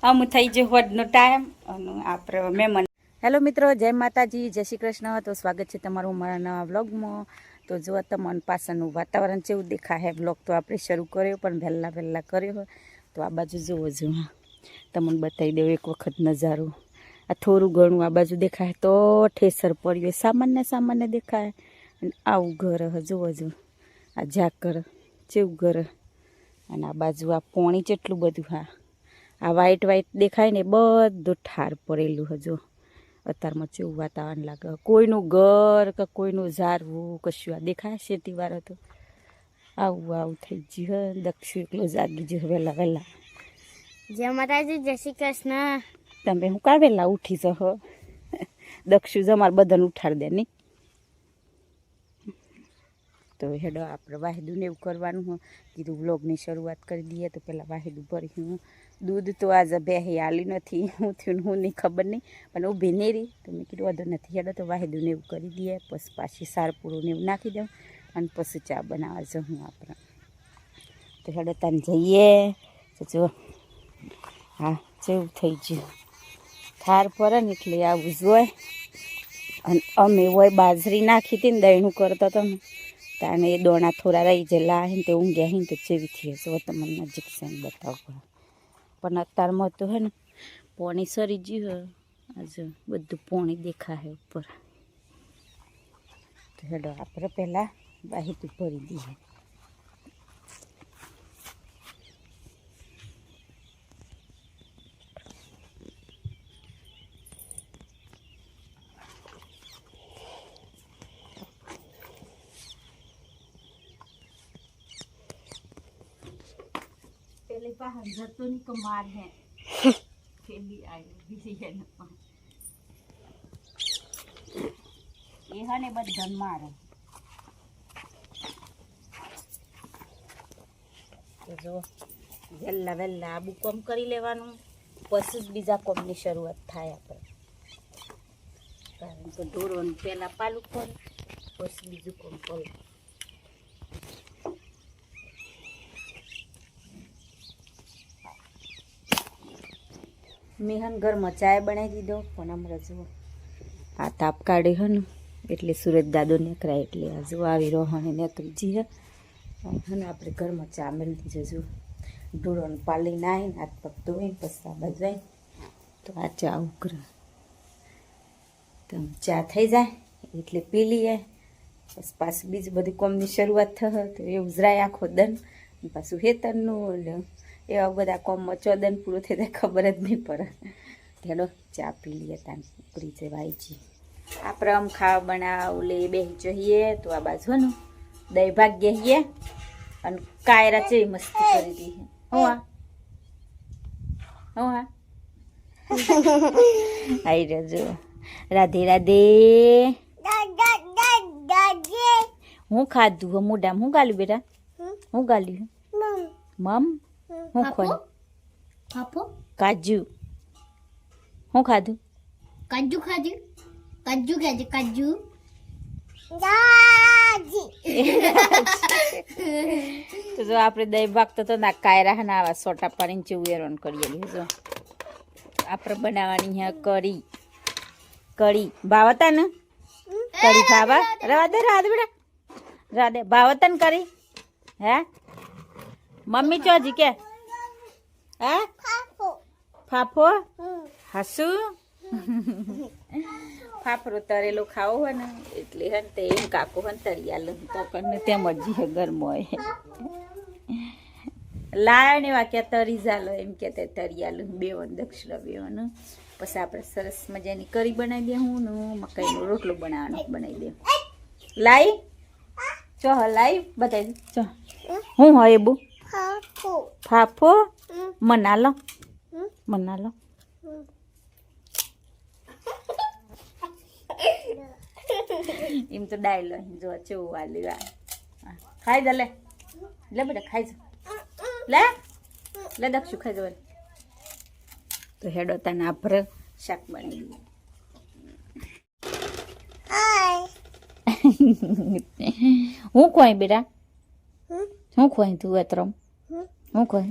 આમ થઈ ગયો હોડનો ટાઈમ અને આપણે મહેમાન. હેલો મિત્રો, જય માતાજી, જય શ્રી કૃષ્ણ. તો સ્વાગત છે તમારું મારા નવા વ્લોગમાં. તો જો તમને પાછળનું વાતાવરણ કેવું દેખાય વ્લોગ તો આપણે શરૂ કર્યો પણ વહેલા કર્યો. તો આ બાજુ જુઓ જો, તમને બતાવી દઉં એક વખત નજારો. આ થોડું ઘણું આ બાજુ દેખાય તો ઠેસર પડ્યું સામાન્ય દેખાય. અને આવું ઘર જુઓ જો, આ ઝાકર કેવું ઘર. અને આ બાજુ આ પોણી કેટલું બધું. હા, આ વ્હાઈટ દેખાય ને બધું ઠાર પડેલું હજુ. અત્યારમાં કેવું વાતાવરણ લાગે, કોઈનું ઘર કે કોઈનું ઝારવું કશું આ દેખાય શેતીવાળો. તો આવું થઈ ગયું. દક્ષુ એકલો જાગી ગયો વહેલા. જય માતાજી, જય શ્રી કૃષ્ણ. તમે હું કા વહેલા ઉઠી જહો? દક્ષુ જ અમારે બધાને ઉઠાડી દે નહીં. તો હેડો આપણે વાહેદુને એવું કરવાનું હોય કીધું વ્લોગની શરૂઆત કરી દઈએ. તો પહેલાં વાહેદું ભરી દૂધ તો આજે બેહી આલી નથી. હું થયું હું નહીં ખબર નહીં, પણ ઊભી નહીં રહી. તો મેં કીધું વધુ નથી. હેડો તો વાહેદુને એવું કરી દઈએ, પછી પાછી સારપુરોને એવું નાખી દઉં અને પછી ચા બનાવવા જવું આપણે. તો હેડો તાને જઈએ. તો જો હા જેવું થઈ ગયું ઠાર પડે ને એટલે આવું જ હોય. અને અમે હોય બાજરી નાખી હતી ને દહીંનું કરતો હતો ને તાને એ દોણા થોડા રહી જેલા હે ને તે ઊંઘ્યા હે ને તો જેવી થઈ જો તમને નજીક છે ને બતાવું પણ અત્યારમાં તો હે ને પોણી સરી ગયું. આજે બધું પોણી દેખાય ઉપર. તો હેડો આપણે પહેલાં વાહિતું ભરી દઈએ. બહાર જતો નહીં તો માર હે ખેલી આવ્યો બીજી હે ને એ હને બધા મારે. તો જો વહેલા આબુ કોમ કરી લેવાનું, પછી જ બીજા કોમની શરૂઆત થાય આપણે. કારણ કે ઢોરોને પહેલાં પાલું પડે પછી બીજું કોમ પડે. મેં હન ઘરમાં ચાય બનાવી દીધો પણ હમણાં જુઓ આ તાપ કાઢે હે ને એટલે સુરત દાદો નીકળાય એટલે આ જો આવી રોહણે નેતૃજી હે ને આપણે ઘરમાં ચા મેળવી દીધો. જો ઢોરોને પાલી નાહીને હાથ પગ ધોઈને પછી આ બાજુ આવી તો આ ચા ઉકરે તો ચા થઈ જાય એટલે પી લઈએ. પછી પાછું બીજું બધી કોમની શરૂઆત થશે તો એવું જરાય આખો દન પાછું હેતરનું એવા બધા કોમમાં ચોદન પૂરું થઈ જાય ખબર જ નહીં પડે. હેડો ચા પી લઈએ તાન ઉપરી જવાયજી. આપણે આમ ખાવા બનાવ લે બેસી જઈએ. તો આ બાજુ ને દહીં ભાગ ગઈએ અને કાયરા ચેવી મસ્તી કરી દી. હા આઈ રહ્યો રાધે હું ખાધું મોઢામાં હું ગાલ્યું બેટા? હું ગાલ્યું મમ હું ખોય કાજુ. હું ખાધું? કાજુ તો જો આપણે દહીં ભાગતો તો ના કાયરા ના આવા સોટા પાડીને ચેવું કરીએ. જો આપણે બનાવવાની હે કઢી ભાવતા ને કઢી ભાવા રાધે બેટા રાધે ભાવતા ને કરી હે મમ્મી ચોજી કે હે ફાફો હાસુ ફાફરો તરેલો ખાવો હોય ને એટલે હે તે એમ કાકો હે તરિયાલ તો કરીને તેમ જ ઘરમાં હોય લાય ને વાક્યા તરી જાલો એમ કે તે તરિયાલ બેવન દક્ષિણ બેવન. પછી આપણે સરસ મજાની કરી બનાવી દે. હું મકાઈનો રોટલો બનાવી દે. લાઈ ચો લાઈ બતાવી ચો હું હોય બુ ફાફો મના લો એમ તો ડાયલો જો ચેવું વાલી ખાઈ દે લે બેટા ખાઈ જો લે દક્ષુ ખાઈ જો. તો હેડો તને આપણે શાક બનાવી દઈએ. હું ખોઈ બેટા હું ખોઈ તું અત્રમ હું ખોઈ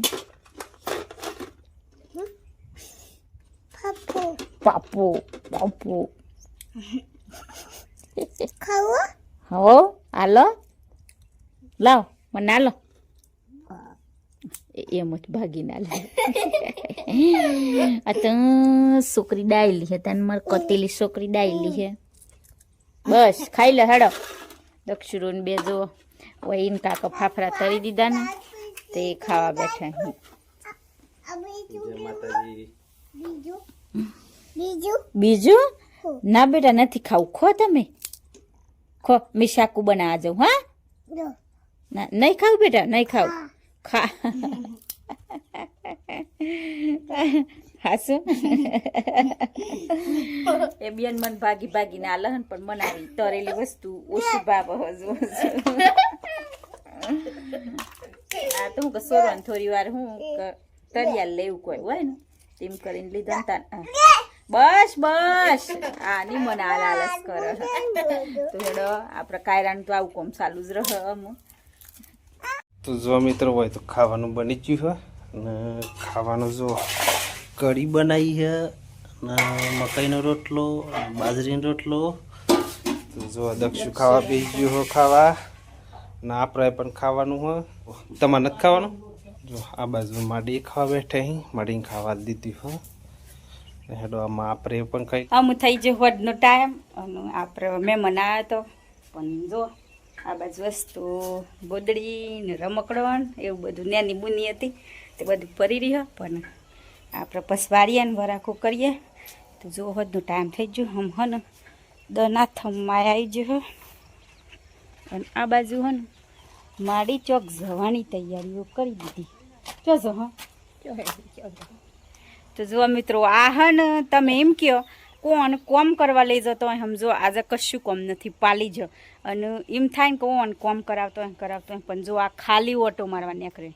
પાપો પાપો ખાવો હો હાલો લાવ મને હાલો એમ જ ભાગી ના લે આ તો છોકરી ડાયલી છે તને મારે કતેલી છોકરી ડાયલી છે બસ ખાઈ લે હેડો દક્ષુરોને બે જો વહીને કાકા ફાફરા તરી દીધા ને તે ખાવા બેઠા બીજું ના બેટા નથી ખાવું ખો તમે ખો મેં શાકુ બનાવવા જાઉં હા ના નહીં ખાવું બેટા નહીં ખાવું ખા હાસુ એ બેન મન ભાગી ભાગીને આ લહન પણ બનાવી તરેલી વસ્તુ ઓછી ભાવ હજુ આ તો હું કે સોરવાન થોડી વાર હું તરિયાલ લેવું કોઈ હોય ને તેમ કરીને લીધા ને બસ બસ આ ની મને આલાલસ કરે તો હેડો આપણે કાયરાનું તો આવું કોમ ચાલુ જ રહે અમુક તો જો મિત્રો હોય તો ખાવાનું બની ગયું છે અને ખાવાનું જો કઢી બનાવી છે અને મકાઈનો રોટલો બાજરીનો રોટલો તો જો દક્ષુ ખાવા બેસી ગયો હો ખાવા ને આપણે પણ ખાવાનું હોય તમારે નથી ખાવાનું જો આ બાજુ માડી ખાવા બેઠા અહીં માડીને ખાવા દીધી હો હેડો આમાં આપણે પણ કંઈક આમ થઈ ગયો હોડનો ટાઈમ અને આપણે મહેમાન આવ્યા તો પણ જો આ બાજુ વસ્તુ ગોદડી ને રમકડો એવું બધું નાની બુની હતી તે બધું પરી રહ્યો પણ આપણે પછી વાળીએ ને વરાખો કરીએ તો જો હોદનો ટાઈમ થઈ ગયો હમ હે ને દનાથમાં આવી ગયો અને આ બાજુ હે ને માડી ચોક જવાની તૈયારીઓ કરી દીધી જોજો હા તો જો મિત્રો આ હે ને તમે એમ કહો કોણ કોમ કરવા લઈ જતો હોય સમજો આજે કશું કોમ નથી પાલી જ અને એમ થાય ને કોણ કોમ કરાવતો હોય પણ જો આ ખાલી ઓટો મારવા નીકળે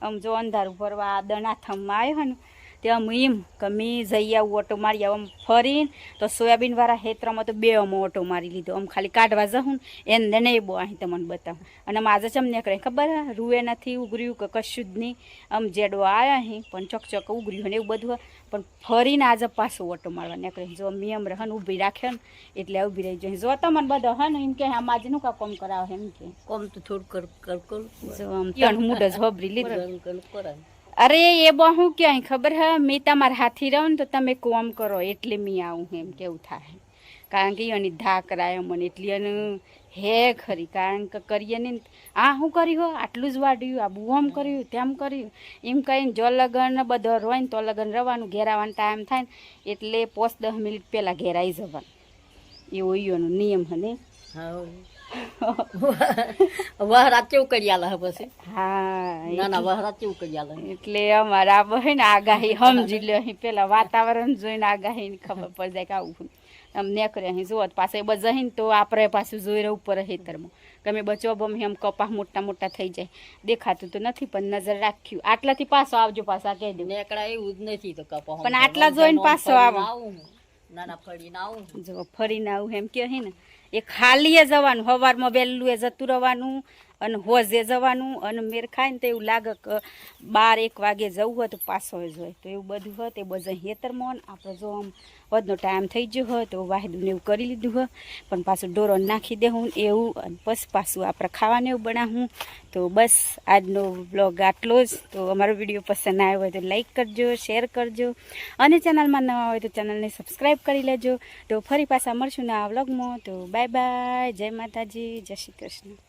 આમ જો અંધારું ભરવા આ દણાથમમાં આવ્યો ને તે આમ એમ કે મેં જઈ આવું ઓટો મારી આવું આમ ફરીને તો સોયાબીનવાળા હેતરામાં તો બે આમ ઓટો મારી લીધો આમ ખાલી કાઢવા જવું ને એને નહીં બહુ અહીં તમને બતાવું અને આમ આજે ચમ નીકળે ખબર રૂએ નથી ઉગર્યું કે કશું જ નહીં આમ જેડો આવ્યા અહીં પણ ચોકચોક ઉગર્યું ને એવું બધું પણ ફરીને આજે પાછો ઓટો મારવા નીકળે જો મેં એમ રહન ઊભી રાખ્યો ને એટલે ઊભી રહી જાય જો તમને બધા હે ને એમ કે આમ આજે નું કા કોમ કરાવે એમ કે કોમ તો થોડું કર જો આમ ત્રણ મૂડ જ હોબરી લીધું અરે એ બહુ ક્યાંય ખબર હે મેં તમારા હાથી રહું ને તો તમે કોમ કરો એટલે મેં આવું એમ કેવું થાય કારણ કે એની ધા કરાય મને એટલી અને હે ખરી કારણ કે કરીએ ને આ શું કર્યું હો આટલું જ વાડ્યું આ બુઆમ કર્યું તેમ કર્યું એમ કહીને જો લગન બધો હોય ને તો લગન રવાનું ઘેરાવાનો ટાઈમ થાય ને એટલે 5-10 મિનિટ પહેલાં ઘેરાઈ જવાનું એવો એનો નિયમ હે ને વહરાત કેવું કરી આલે પછી હા ના ના વહરાત કેવું કરી આલે એટલે અમારા બહેન આગાહી સમજી લે અહીં પેલા વાતાવરણ જોઈને આગાહીની ખબર પડી જાય કે આવું આમ નીકળે અહીં જોત પાસે બસ જઈને તો આપણે પાછું જોઈ રહ્યું ઉપર ખેતરમાં ગમે બચો બમ એમ કપાસ મોટા મોટા થઈ જાય દેખાતું તો નથી પણ નજર રાખ્યું આટલાથી પાછો આવજો પાછા કહી દઉં નેકડા એવું જ નથી તો કપા પણ આટલા જોઈને પાછો આવો નાના ફળીને આવું જો ફરીને આવું એમ કહે ને એ ખાલીએ જવાનું સવારમાં વહેલું એ જતું રહેવાનું અને હોજે જવાનું અને મેર ખાય ને તો એવું લાગે કે 12-1 વાગે જવું હોય તો પાછો જ હોય તો એવું બધું હોય તે બધા હેતરમાં આપણે જો આમ વધનો ટાઈમ થઈ ગયો હોય તો વાહેદું એવું કરી લીધું હોય પણ પાછું ડોરો નાખી દેવું એવું અને પછી પાછું આપણે ખાવાનું એવું બનાવું તો બસ આજનો બ્લોગ આટલો જ તો અમારો વિડીયો પસંદ આવ્યો હોય તો લાઈક કરજો શેર કરજો અને ચેનલમાં નવા હોય તો ચેનલને સબસ્ક્રાઈબ કરી લેજો તો ફરી પાછા મળશું ને આ વ્લોગમાં તો બાય બાય જય માતાજી જય શ્રી કૃષ્ણ.